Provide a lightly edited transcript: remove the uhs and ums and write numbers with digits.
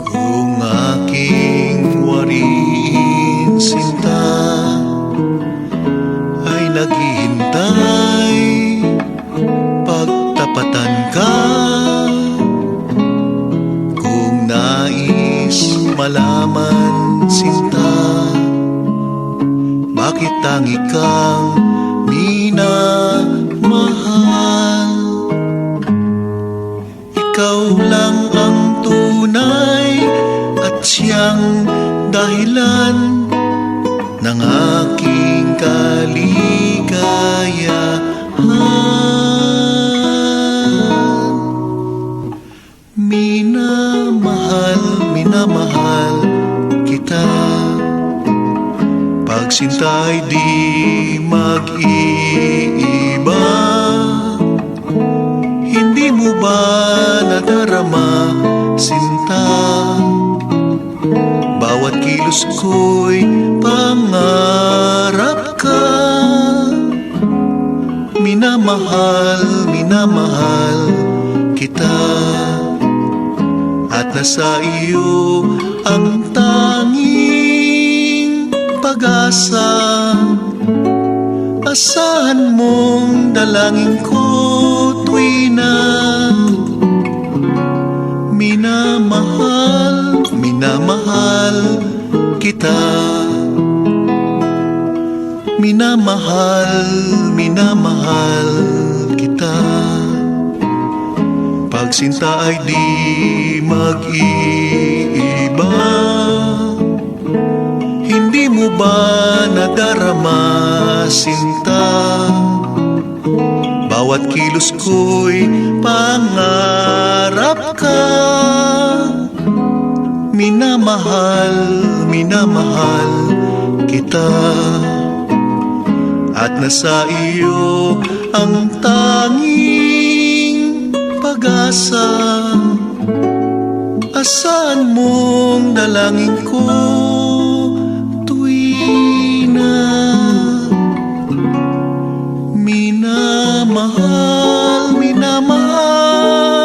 Kung aking wariin sinta ay naghihintay, pagtapatan ka. Kung nais malaman sinta, bakit tangi kang minamahal? Ikaw lang ang tunay at siyang dahilan ng aking kaligayahan. Minamahal, minamahal kita. Pag sinta'y di mag-iiba, hindi mo ba nadarama, sinta? Bawat kilos ko'y pangarap ka. Minamahal, minamahal kita. At nasa iyo ang tanging pag-asa. Asahan mong dalangin ko tuwi na. Minamahal, minamahal kita. Minamahal, minamahal kita. Pag sinta ay di mag-iiba, hindi mo ba nadarama, sinta? Bawat kilos ko'y pangarap ka. Minamahal, minamahal kita. At nasa iyo ang tanging pag-asa. Asahan mong dalangin ko tuwi na. Minamahal, minamahal